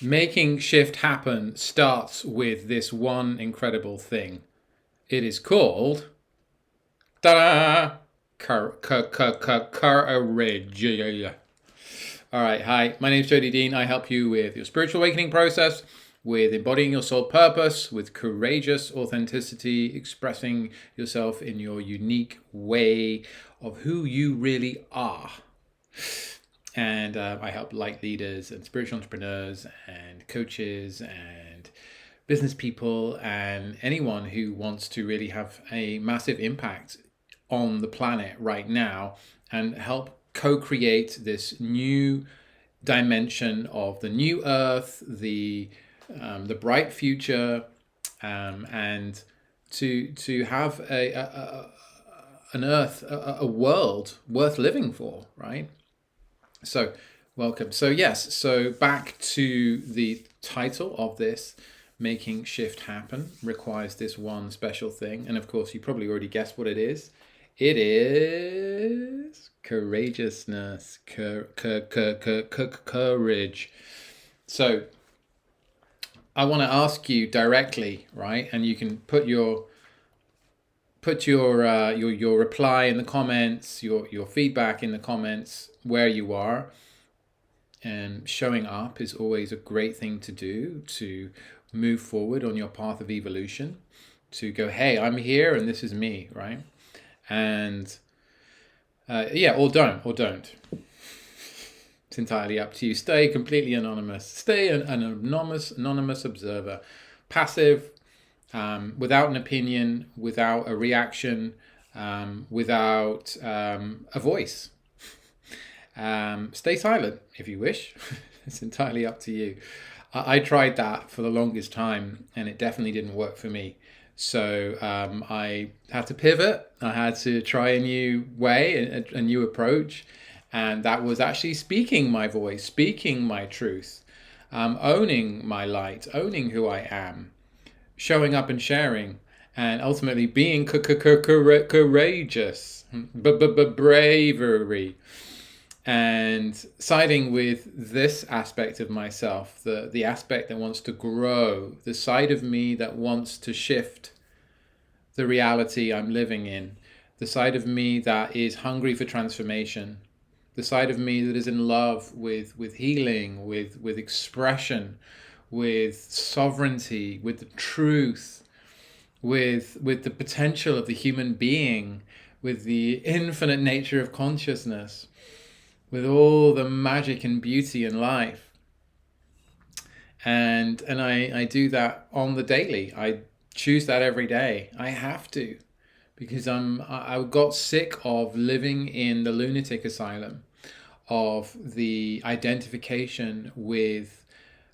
Making shift happen starts with this one incredible thing. It is called ta-da! Courage. All right, hi. My name is Jody Dean. I help you with your spiritual awakening process, with embodying your soul purpose, with courageous authenticity, expressing yourself in your unique way of who you really are. And I help light leaders and spiritual entrepreneurs and coaches and business people and anyone who wants to really have a massive impact on the planet right now and help co-create this new dimension of the new earth, the bright future, and to have an earth, a world worth living for, right? So, welcome. So, yes, so back to the title of this, Making Shift Happen Requires This One Special Thing. And of course, you probably already guessed what it is. It is courageousness, courage. So, I want to ask you directly, right? And you can put your reply in the comments, your feedback in the comments where you are. And showing up is always a great thing to do to move forward on your path of evolution, to go, hey, I'm here and this is me, right? And or don't. It's entirely up to you. Stay completely anonymous. Stay an anonymous observer, passive, without an opinion, without a reaction, without a voice. Stay silent if you wish. It's entirely up to you. I tried that for the longest time and it definitely didn't work for me. So I had to pivot. I had to try a new way, a new approach. And that was actually speaking my voice, speaking my truth, owning my light, owning who I am, showing up and sharing, and ultimately being courageous, bravery, and siding with this aspect of myself, the aspect that wants to grow, the side of me that wants to shift the reality I'm living in, the side of me that is hungry for transformation, the side of me that is in love with healing, with expression, with sovereignty, with the truth, with the potential of the human being, with the infinite nature of consciousness, with all the magic and beauty in life. And I do that on the daily. I choose that every day. I have to, because I got sick of living in the lunatic asylum, of the identification with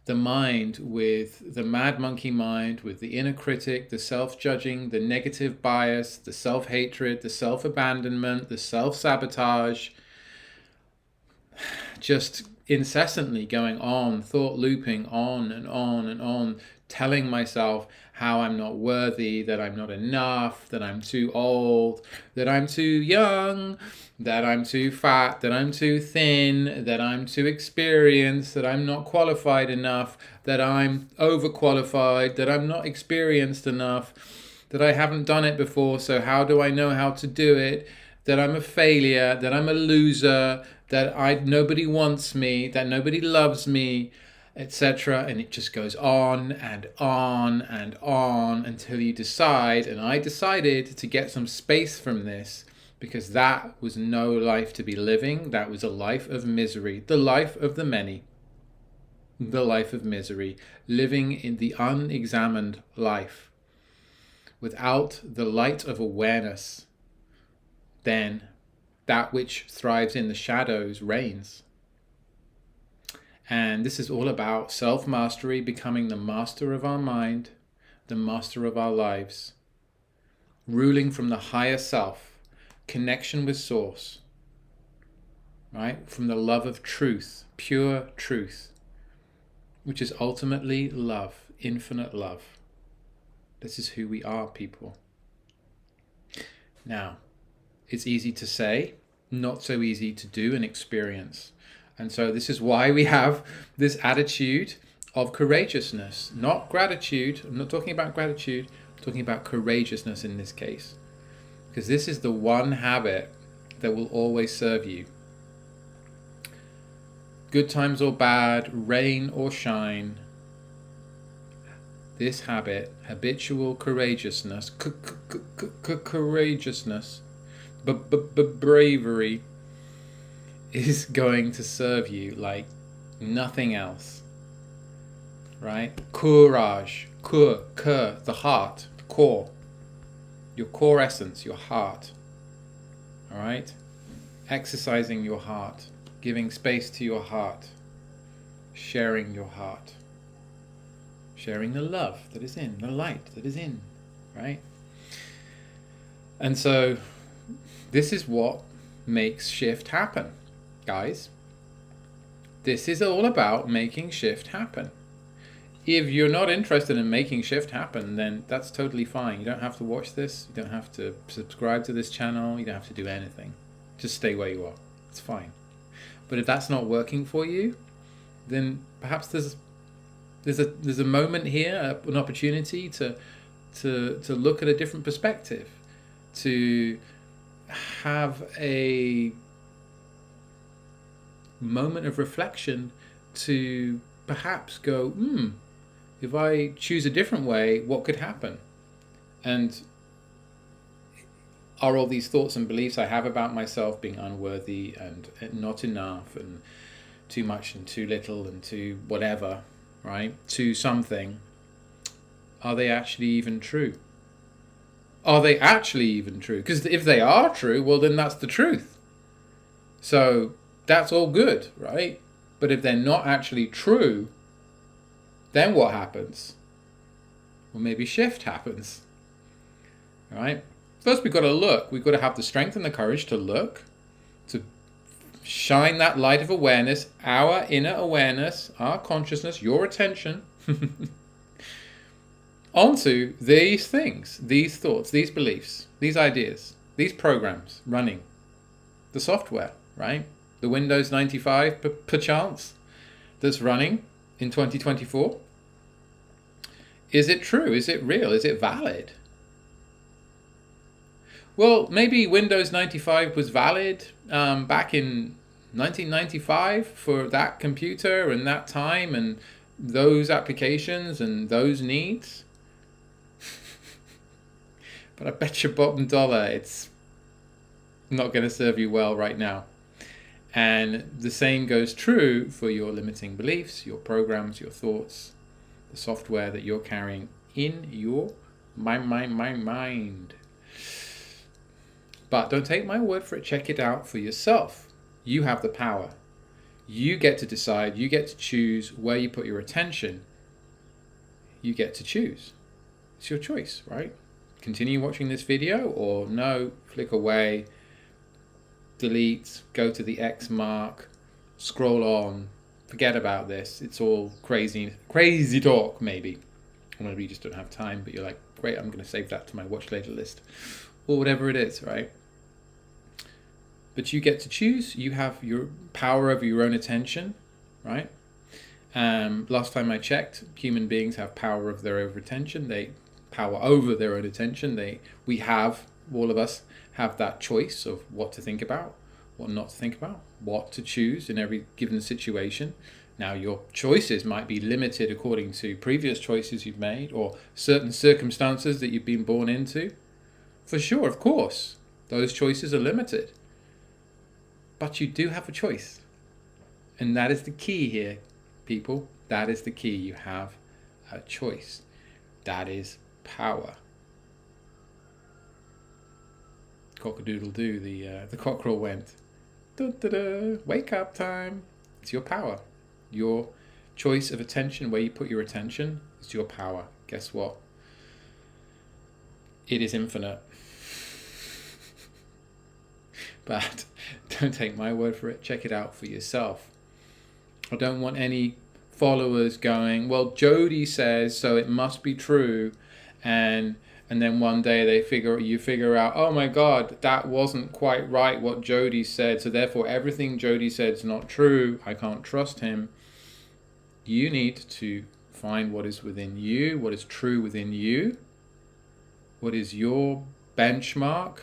the mind, with the mad monkey mind, with the inner critic, the self-judging, the negative bias, the self-hatred, the self-abandonment, the self-sabotage, just incessantly going on, thought looping on and on and on, telling myself how I'm not worthy, that I'm not enough, that I'm too old, that I'm too young, that I'm too fat, that I'm too thin, that I'm too experienced, that I'm not qualified enough, that I'm overqualified, that I'm not experienced enough, that I haven't done it before, so how do I know how to do it, that I'm a failure, that I'm a loser, that nobody wants me, that nobody loves me, etc. And it just goes on and on and on until you decide, and I decided to get some space from this, because that was no life to be living. That was a life of misery, the life of the many, the life of misery, living in the unexamined life without the light of awareness. Then that which thrives in the shadows reigns. And this is all about self-mastery, becoming the master of our mind, the master of our lives, ruling from the higher self, connection with source, right? From the love of truth, pure truth, which is ultimately love, infinite love. This is who we are, people. Now, it's easy to say, not so easy to do and experience. And so this is why we have this attitude of courageousness, not gratitude. I'm not talking about gratitude, I'm talking about courageousness in this case. Because this is the one habit that will always serve you. Good times or bad, rain or shine, this habit, habitual courageousness, courageousness, bravery, is going to serve you like nothing else. Right? Courage, the heart, the core, your core essence, your heart. All right? Exercising your heart, giving space to your heart, sharing your heart, sharing the love that is in, the light that is in, right? And so this is what makes shift happen, guys. This is all about making shift happen. If you're not interested in making shift happen, then that's totally fine. You don't have to watch this. You don't have to subscribe to this channel. You don't have to do anything. Just stay where you are. It's fine. But if that's not working for you, then perhaps there's a moment here, an opportunity to look at a different perspective, to have a moment of reflection, to perhaps go, if I choose a different way, what could happen? And are all these thoughts and beliefs I have about myself being unworthy and not enough and too much and too little and too whatever, right? Too something, are they actually even true? Are they actually even true? Because if they are true, well, then that's the truth. So that's all good, right? But if they're not actually true, then what happens? Well, maybe shift happens, all right? First, we've got to look. We've got to have the strength and the courage to look, to shine that light of awareness, our inner awareness, our consciousness, your attention, onto these things, these thoughts, these beliefs, these ideas, these programs running, the software, right? The Windows 95 perchance that's running in 2024. Is it true? Is it real? Is it valid? Well, maybe Windows 95 was valid back in 1995 for that computer and that time and those applications and those needs. But I bet your bottom dollar it's not going to serve you well right now. And the same goes true for your limiting beliefs, your programs, your thoughts, the software that you're carrying in your mind. But don't take my word for it. Check it out for yourself. You have the power. You get to decide. You get to choose where you put your attention. You get to choose. It's your choice, right? Continue watching this video or no, flick away, delete, go to the X mark, scroll on, forget about this. It's all crazy talk maybe. Or maybe you just don't have time, but you're like, great, I'm going to save that to my watch later list. Or whatever it is, right? But you get to choose. You have your power over your own attention, right? Last time I checked, human beings have power of their own attention. They power over their own attention. All of us have that choice of what to think about, what not to think about, what to choose in every given situation. Now, your choices might be limited according to previous choices you've made or certain circumstances that you've been born into. For sure, of course, those choices are limited. But you do have a choice. And that is the key here, people. That is the key. You have a choice. That is power. Cock-a-doodle-doo, the cockerel went. Da-da-da, wake up time. It's your power. Your choice of attention, where you put your attention, is your power. Guess what? It is infinite. But don't take my word for it. Check it out for yourself. I don't want any followers going, well, Jody says, so it must be true. And then one day you figure out, oh my God, that wasn't quite right what Jody said. So therefore everything Jody said is not true. I can't trust him. You need to find what is within you, what is true within you, what is your benchmark,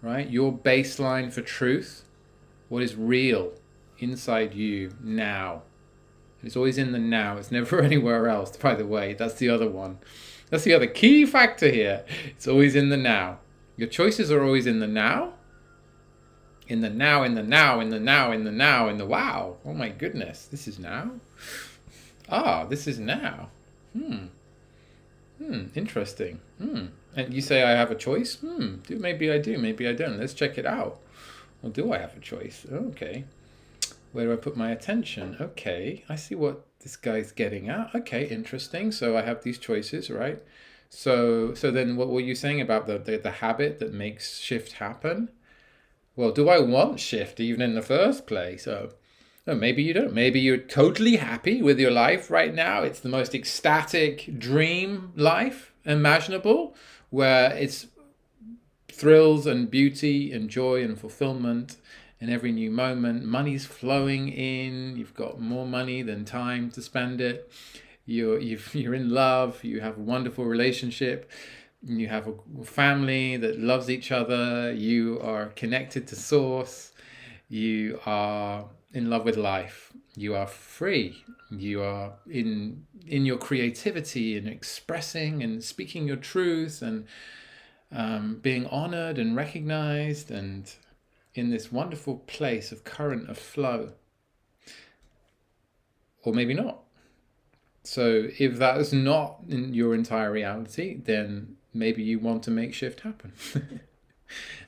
right? Your baseline for truth, what is real inside you now. It's always in the now. It's never anywhere else, by the way. That's the other one. That's the other key factor here. It's always in the now. Your choices are always in the now. In the now, in the now, in the now, in the now, in the wow. Oh my goodness. This is now? Ah, this is now. Interesting. And you say I have a choice? Maybe I do, maybe I don't. Let's check it out. Or do I have a choice? Okay. Where do I put my attention? Okay, I see what this guy's getting at. Okay, interesting. So I have these choices, right? So then what were you saying about the habit that makes shift happen? Well, do I want shift even in the first place? Oh, maybe you don't. Maybe you're totally happy with your life right now. It's the most ecstatic dream life imaginable, where it's thrills and beauty and joy and fulfillment in every new moment. Money's flowing in. You've got more money than time to spend it. You're in love. You have a wonderful relationship. You have a family that loves each other. You are connected to source. You are in love with life. You are free. You are in your creativity and expressing and speaking your truth and being honored and recognized and in this wonderful place of current of flow. Or maybe not. So if that is not in your entire reality, then maybe you want to make shift happen.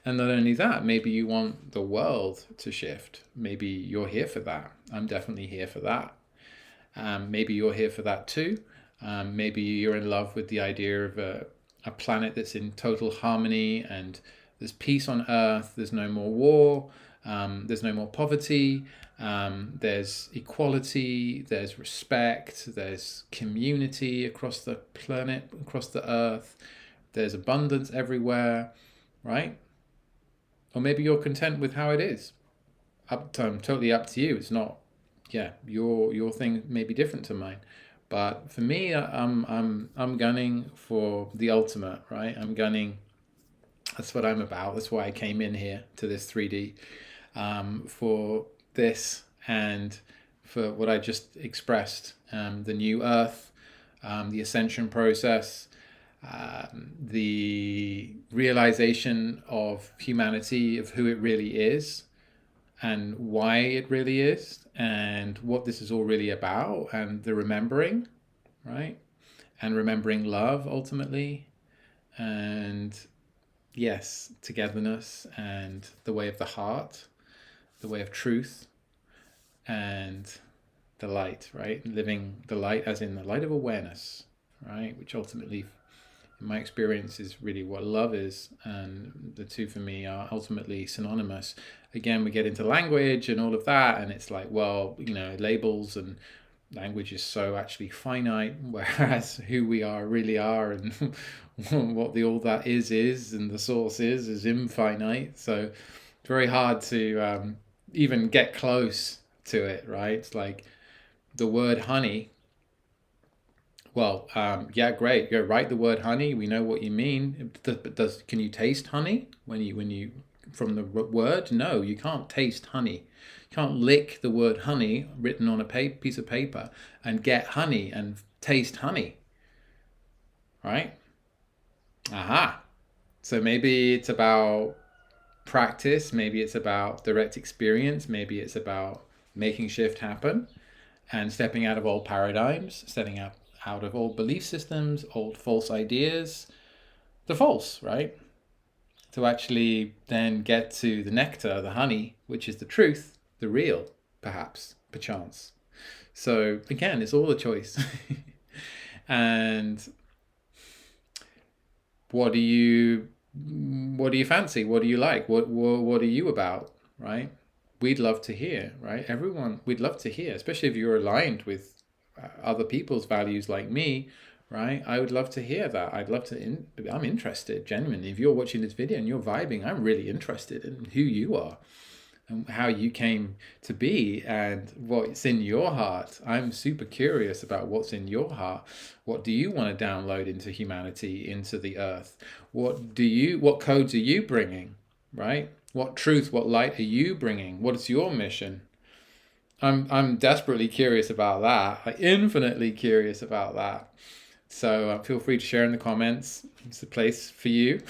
And not only that, maybe you want the world to shift. Maybe you're here for that. I'm definitely here for that. Maybe you're here for that too. Maybe you're in love with the idea of a planet that's in total harmony and there's peace on earth. There's no more war. There's no more poverty. There's equality. There's respect. There's community across the planet, across the earth. There's abundance everywhere, right? Or maybe you're content with how it is. Totally up to you. It's not, your thing may be different to mine. But for me, I'm gunning for the ultimate, right? I'm gunning. That's what I'm about. That's why I came in here to this 3D, for this and for what I just expressed, the new earth, the ascension process, the realization of humanity, of who it really is and why it really is and what this is all really about, and the remembering, right? And remembering love ultimately, and yes, togetherness and the way of the heart, the way of truth and the light, right? Living the light as in the light of awareness, right? Which ultimately, in my experience, is really what love is. And the two for me are ultimately synonymous. Again, we get into language and all of that, and it's like, well, labels and language is so actually finite, whereas who we are really are and what all that is and the source is infinite. So it's very hard to even get close to it, right? It's like the word honey. Well, great. You write the word honey. We know what you mean. But can you taste honey when you from the word? No, you can't taste honey. You can't lick the word honey written on a piece of paper and get honey and taste honey, right? Aha. So maybe it's about practice. Maybe it's about direct experience. Maybe it's about making shift happen and stepping out of old paradigms, stepping out of old belief systems, old false ideas, the false, right? To actually then get to the nectar, the honey, which is the truth, the real, perhaps, perchance. So again, it's all a choice. And what do you fancy? What do you like? What are you about, right? We'd love to hear, right? Everyone, we'd love to hear, especially if you're aligned with other people's values like me, right? I would love to hear that. I'd love to, I'm interested, genuinely. If you're watching this video and you're vibing, I'm really interested in who you are and how you came to be and what's in your heart. I'm super curious about what's in your heart. What do you want to download into humanity, into the earth? What codes are you bringing, right? What truth, what light are you bringing? What is your mission? I'm desperately curious about that. Like infinitely curious about that. So feel free to share in the comments. It's a place for you.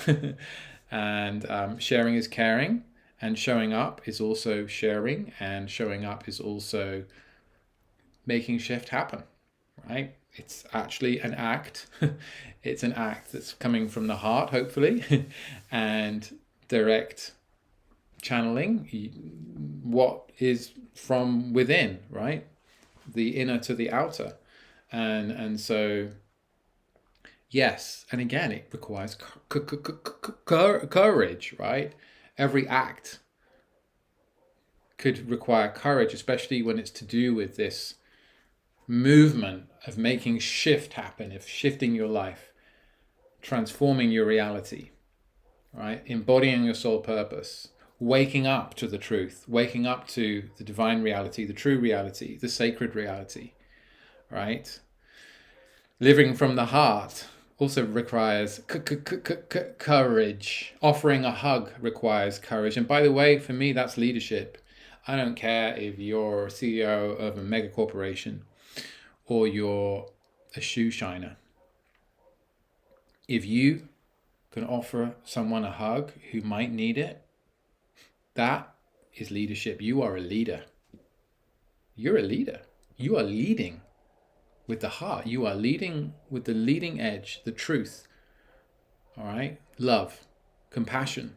And sharing is caring, and showing up is also sharing, and showing up is also making shift happen, right? It's actually an act. It's an act that's coming from the heart, hopefully, and direct channeling what is from within, right? The inner to the outer. And so yes, and again, it requires courage, right? Every act could require courage, especially when it's to do with this movement of making shift happen, of shifting your life, transforming your reality, right? Embodying your soul purpose, waking up to the truth, waking up to the divine reality, the true reality, the sacred reality, right? Living from the heart also requires courage. Offering a hug requires courage. And by the way, for me, that's leadership. I don't care if you're CEO of a mega corporation or you're a shoe shiner. If you can offer someone a hug who might need it, that is leadership. You are a leader. You're a leader. You are leading with the heart. You are leading with the leading edge, the truth. All right? Love, compassion.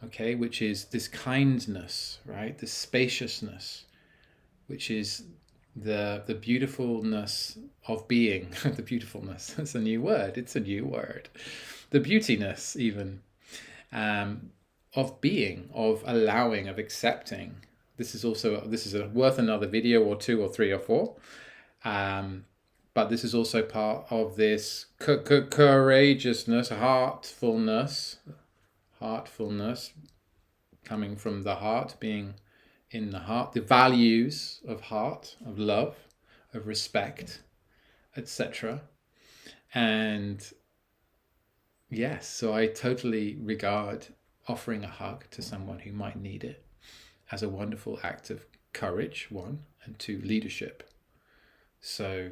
Okay, which is this kindness, right? This spaciousness, which is the beautifulness of being. The beautifulness. It's a new word. It's a new word. The beautiness, even, of being, of allowing, of accepting. This is worth another video or two or three or four. But this is also part of this courageousness, heartfulness, coming from the heart, being in the heart, the values of heart, of love, of respect, etc. And yes, so I totally regard offering a hug to someone who might need it as a wonderful act of courage, one, and two, leadership. So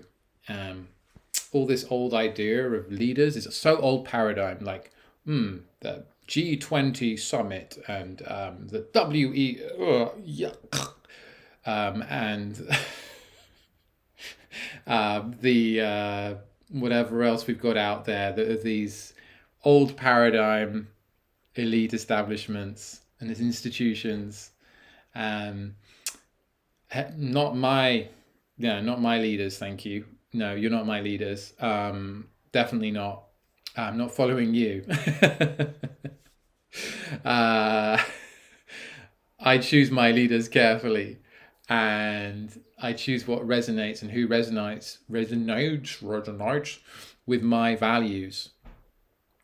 all this old idea of leaders is so old paradigm, like the G20 summit and the and the whatever else we've got out there, these old paradigm elite establishments and these institutions. Not my leaders, thank you. No, you're not my leaders. Definitely not. I'm not following you. I choose my leaders carefully, and I choose what resonates and who resonates with my values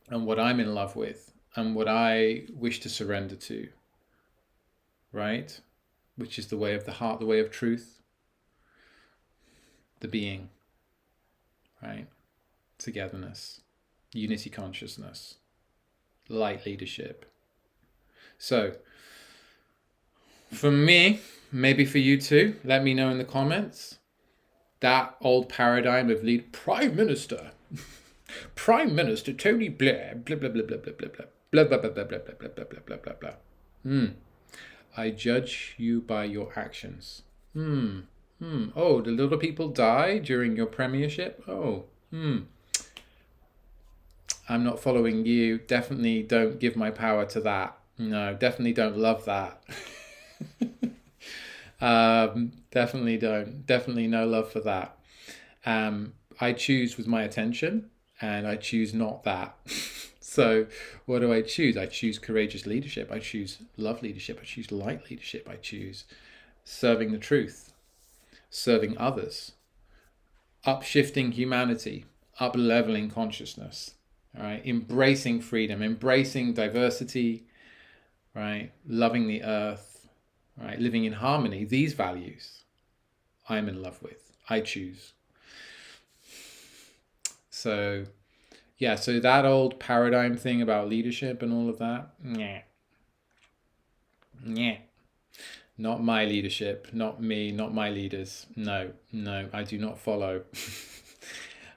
and what I'm in love with and what I wish to surrender to, right? Which is the way of the heart, the way of truth, the being, right? Togetherness, unity consciousness, light leadership. So, for me, maybe for you too, let me know in the comments. That old paradigm of Prime Minister Tony Blair, blah blah blah blah blah blah blah blah blah blah blah blah blah blah blah blah blah blah. I judge you by your actions. Oh, the little people die during your premiership? Oh, I'm not following you. Definitely don't give my power to that. No, definitely don't love that. Definitely don't. Definitely no love for that. I choose with my attention, and I choose not that. So what do I choose? I choose courageous leadership. I choose love leadership. I choose light leadership. I choose serving the truth, serving others, upshifting humanity, up-leveling consciousness, all right? Embracing freedom, embracing diversity, right? Loving the earth, right? Living in harmony. These values I'm in love with. I choose. So, yeah, so that old paradigm thing about leadership and all of that, yeah, yeah. Not my leadership, not me, not my leaders. No, no, I do not follow.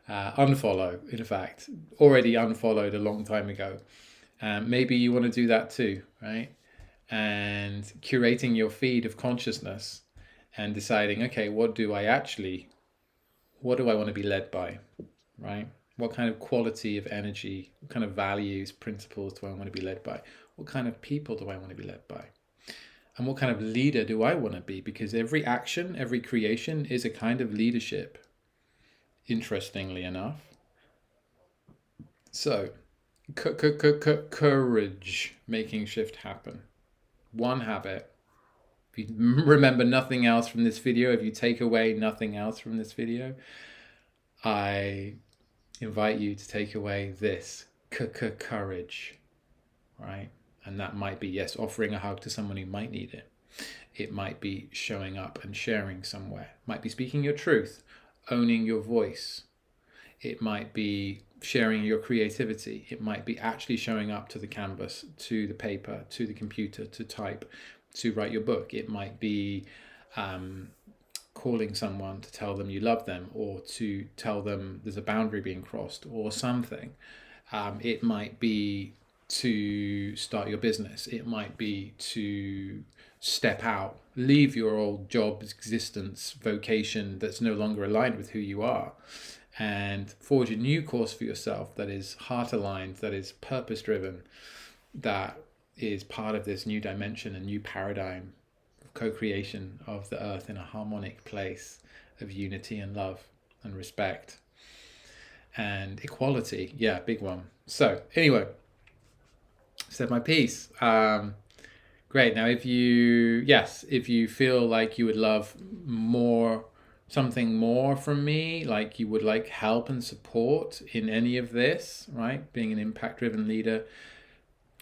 Unfollow, in fact. Already unfollowed a long time ago. Maybe you want to do that too, right? And curating your feed of consciousness and deciding, okay, what do I want to be led by, right? What kind of quality of energy, what kind of values, principles do I want to be led by? What kind of people do I want to be led by? And what kind of leader do I want to be? Because every action, every creation is a kind of leadership, interestingly enough. So, courage, making shift happen. One habit. If you remember nothing else from this video, if you take away nothing else from this video, I invite you to take away this courage, right? And that might be, yes, offering a hug to someone who might need it. It might be showing up and sharing somewhere. It might be speaking your truth, owning your voice. It might be sharing your creativity. It might be actually showing up to the canvas, to the paper, to the computer, to type, to write your book. It might be calling someone to tell them you love them, or to tell them there's a boundary being crossed or something. It might be to start your business. It might be to step out, leave your old job, existence, vocation that's no longer aligned with who you are, and forge a new course for yourself that is heart aligned, that is purpose driven, that is part of this new dimension, a new paradigm of co-creation of the earth in a harmonic place of unity and love and respect and equality. Yeah, big one. So anyway, said my piece. Great. Now, if you feel like you would love something more from me, like you would like help and support in any of this, right? Being an impact-driven leader,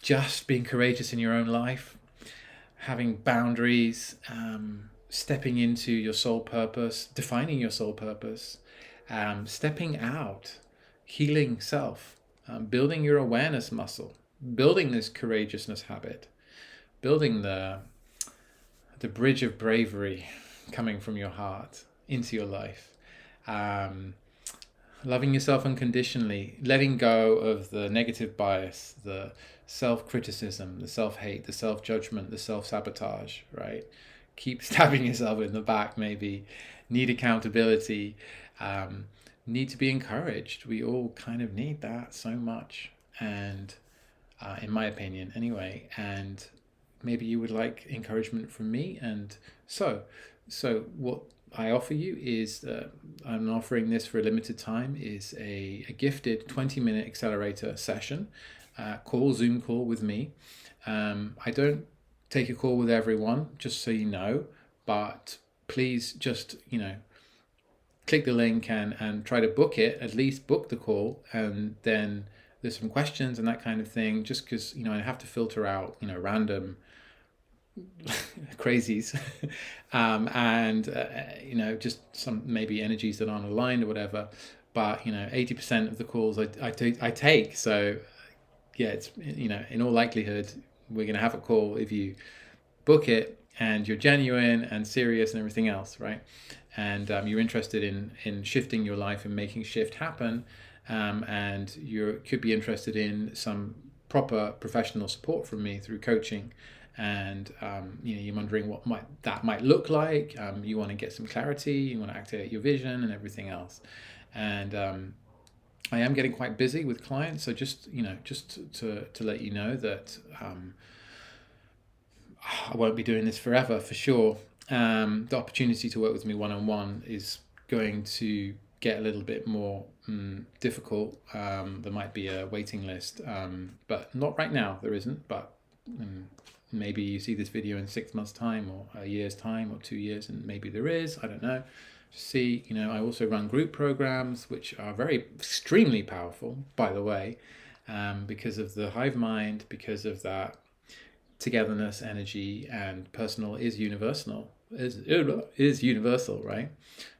just being courageous in your own life, having boundaries, stepping into your soul purpose, defining your soul purpose, stepping out, healing self, building your awareness muscle, building this courageousness habit, building the bridge of bravery coming from your heart into your life, loving yourself unconditionally, letting go of the negative bias, the self-criticism, the self-hate, the self-judgment, the self-sabotage, right? Keep stabbing yourself in the back, maybe. Need accountability, need to be encouraged. We all kind of need that so much, and in my opinion anyway, and maybe you would like encouragement from me. And so what I offer you is, I'm offering this for a limited time, is a gifted 20-minute accelerator session, Zoom call with me. I don't take a call with everyone, just so you know, but please just, click the link and try to book it, at least book the call, and then there's some questions and that kind of thing, just because, I have to filter out, random crazies, and just some maybe energies that aren't aligned or whatever. But 80% of the calls I take. So yeah, it's in all likelihood we're going to have a call if you book it and you're genuine and serious and everything else, right? And you're interested in shifting your life and making shift happen, and you could be interested in some proper professional support from me through coaching. And you're wondering what that might look like. You want to get some clarity. You want to activate your vision and everything else. And I am getting quite busy with clients. So just to let you know that I won't be doing this forever for sure. The opportunity to work with me one-on-one is going to get a little bit more difficult. There might be a waiting list, but not right now. There isn't, but maybe you see this video in 6 months' time, or a year's time, or 2 years, and maybe there is. I don't know. See, I also run group programs, which are extremely powerful, by the way, because of the hive mind, because of that togetherness, energy, and personal is universal. Is universal, right?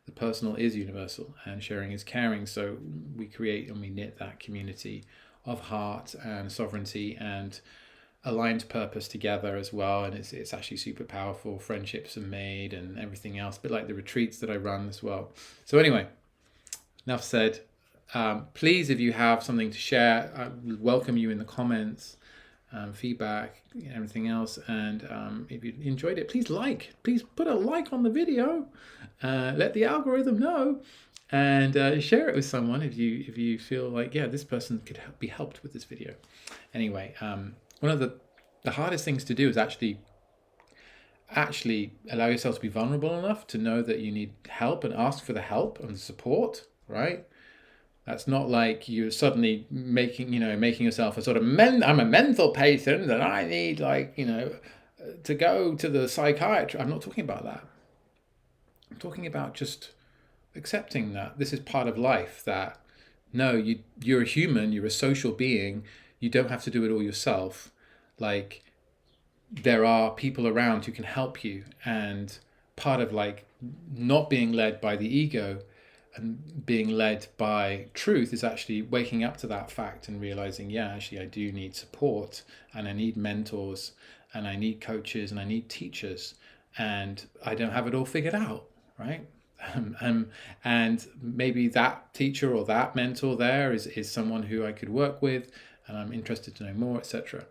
The personal is universal, and sharing is caring. So we create and we knit that community of heart and sovereignty and aligned purpose together as well, and it's actually super powerful. Friendships are made and everything else, but like the retreats that I run as well. So anyway, enough said. Please, if you have something to share, I welcome you in the comments, feedback, everything else. And if you enjoyed it, please put a like on the video. Let the algorithm know, and share it with someone if you feel like, yeah, this person could be helped with this video. Anyway, one of the hardest things to do is actually allow yourself to be vulnerable enough to know that you need help and ask for the help and support, right? That's not like you're suddenly making yourself a sort of I'm a mental patient and I need to go to the psychiatrist. I'm not talking about that. I'm talking about just accepting that this is part of life, that no, you're a human, you're a social being, you don't have to do it all yourself. Like, there are people around who can help you, and part of like not being led by the ego and being led by truth is actually waking up to that fact and realizing, yeah, actually I do need support, and I need mentors, and I need coaches, and I need teachers, and I don't have it all figured out, right? And maybe that teacher or that mentor there is someone who I could work with, and I'm interested to know more, etc.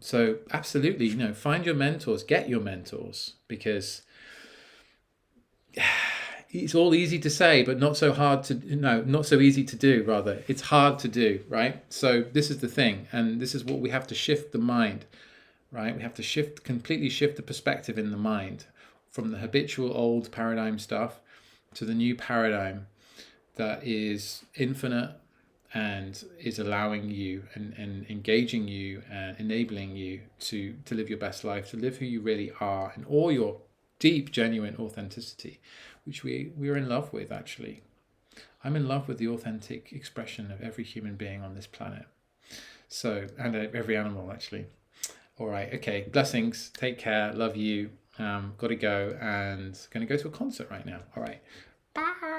So absolutely, find your mentors, get your mentors, because it's all easy to say, but not so hard to, not so easy to do, rather. It's hard to do, right? So this is the thing, and this is what we have to shift the mind, right? We have to completely shift the perspective in the mind from the habitual old paradigm stuff to the new paradigm that is infinite and is allowing you and engaging you and enabling you to live your best life, to live who you really are in all your deep, genuine authenticity, which we're in love with, actually. I'm in love with the authentic expression of every human being on this planet. So, and every animal, actually. All right, okay, blessings, take care, love you. Got to go, and going to go to a concert right now. All right, bye.